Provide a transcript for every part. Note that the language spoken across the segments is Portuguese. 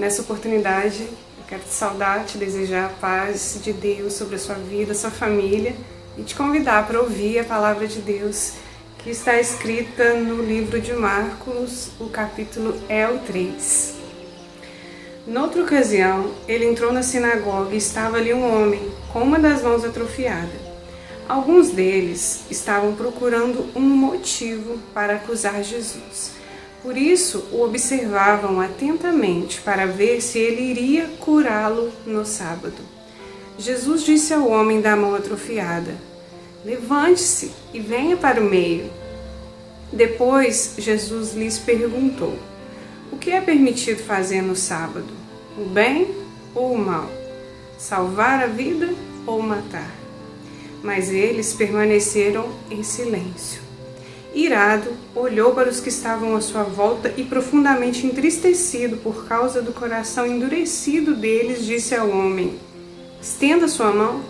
Nessa oportunidade, eu quero te saudar, te desejar a paz de Deus sobre a sua vida, sua família e te convidar para ouvir a palavra de Deus que está escrita no livro de Marcos, o capítulo é o 3. Noutra ocasião, ele entrou na sinagoga e estava ali um homem com uma das mãos atrofiada. Alguns deles estavam procurando um motivo para acusar Jesus. Por isso, o observavam atentamente para ver se ele iria curá-lo no sábado. Jesus disse ao homem da mão atrofiada: "Levante-se e venha para o meio." Depois, Jesus lhes perguntou: "O que é permitido fazer no sábado? O bem ou o mal? Salvar a vida ou matar?" Mas eles permaneceram em silêncio. Irado, olhou para os que estavam à sua volta e, profundamente entristecido por causa do coração endurecido deles, disse ao homem: "Estenda sua mão."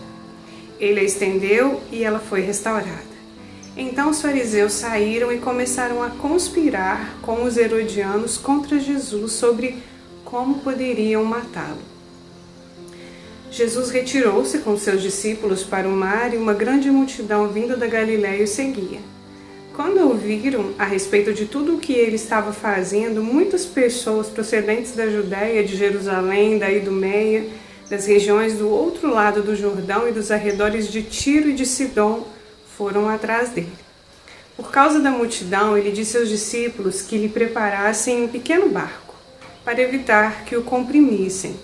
Ele a estendeu e ela foi restaurada. Então os fariseus saíram e começaram a conspirar com os herodianos contra Jesus sobre como poderiam matá-lo. Jesus retirou-se com seus discípulos para o mar e uma grande multidão vinda da Galiléia o seguia. Quando ouviram a respeito de tudo o que ele estava fazendo, muitas pessoas procedentes da Judéia, de Jerusalém, da Idumeia, das regiões do outro lado do Jordão e dos arredores de Tiro e de Sidom foram atrás dele. Por causa da multidão, ele disse aos discípulos que lhe preparassem um pequeno barco, para evitar que o comprimissem,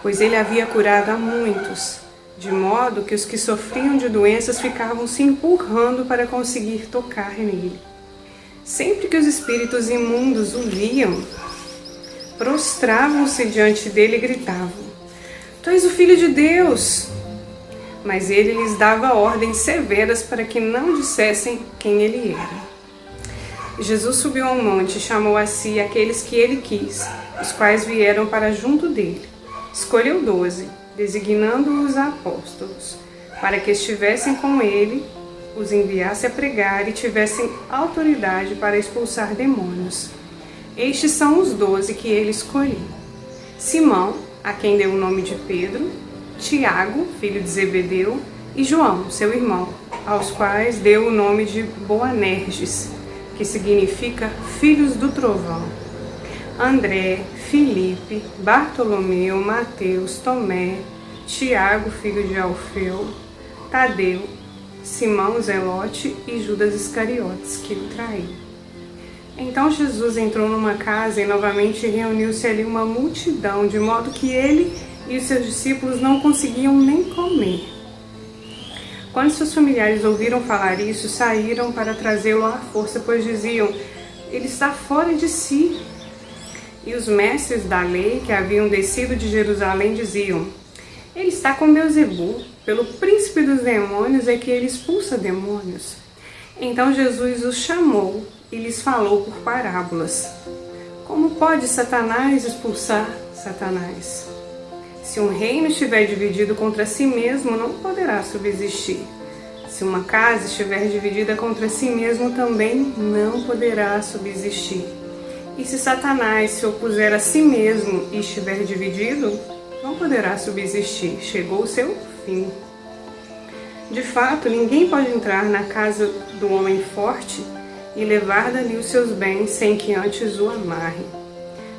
pois ele havia curado a muitos, de modo que os que sofriam de doenças ficavam se empurrando para conseguir tocar nele. Sempre que os espíritos imundos o viam, prostravam-se diante dele e gritavam: "Tu és o Filho de Deus!" Mas ele lhes dava ordens severas para que não dissessem quem ele era. Jesus subiu ao monte e chamou a si aqueles que ele quis, os quais vieram para junto dele. Escolheu 12, designando-os apóstolos, para que estivessem com ele, os enviasse a pregar e tivessem autoridade para expulsar demônios. Estes são os 12 que ele escolheu: Simão, a quem deu o nome de Pedro, Tiago, filho de Zebedeu, e João, seu irmão, aos quais deu o nome de Boanerges, que significa filhos do trovão. André, Filipe, Bartolomeu, Mateus, Tomé, Tiago, filho de Alfeu, Tadeu, Simão Zelote e Judas Iscariotes, que o traiu. Então Jesus entrou numa casa e novamente reuniu-se ali uma multidão, de modo que ele e os seus discípulos não conseguiam nem comer. Quando seus familiares ouviram falar isso, saíram para trazê-lo à força, pois diziam: "Ele está fora de si." E os mestres da lei, que haviam descido de Jerusalém, diziam: "Ele está com Beelzebu, pelo príncipe dos demônios é que ele expulsa demônios." Então Jesus os chamou e lhes falou por parábolas: "Como pode Satanás expulsar Satanás? Se um reino estiver dividido contra si mesmo, não poderá subsistir. Se uma casa estiver dividida contra si mesmo, também não poderá subsistir. E se Satanás se opuser a si mesmo e estiver dividido, não poderá subsistir. Chegou o seu fim. De fato, ninguém pode entrar na casa do homem forte e levar dali os seus bens sem que antes o amarre.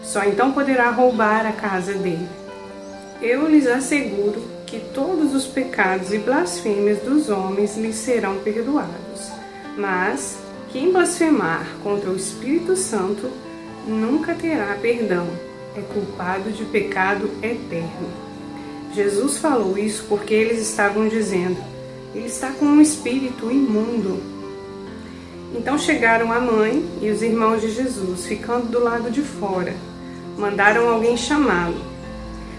Só então poderá roubar a casa dele. Eu lhes asseguro que todos os pecados e blasfêmias dos homens lhes serão perdoados. Mas quem blasfemar contra o Espírito Santo nunca terá perdão. É culpado de pecado eterno." Jesus falou isso porque eles estavam dizendo: "Ele está com um espírito imundo." Então chegaram a mãe e os irmãos de Jesus, ficando do lado de fora. Mandaram alguém chamá-lo.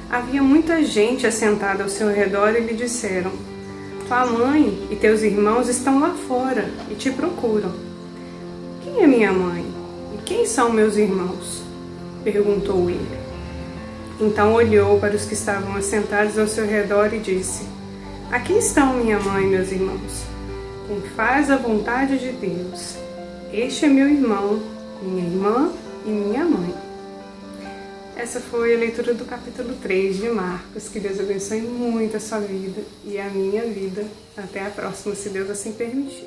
Havia muita gente assentada ao seu redor e lhe disseram: "Tua mãe e teus irmãos estão lá fora e te procuram." "Quem é minha mãe? E quem são meus irmãos?" perguntou ele. Então olhou para os que estavam assentados ao seu redor e disse: "Aqui estão minha mãe e meus irmãos. Quem faz a vontade de Deus, este é meu irmão, minha irmã e minha mãe." Essa foi a leitura do capítulo 3 de Marcos. Que Deus abençoe muito a sua vida e a minha vida. Até a próxima, se Deus assim permitir.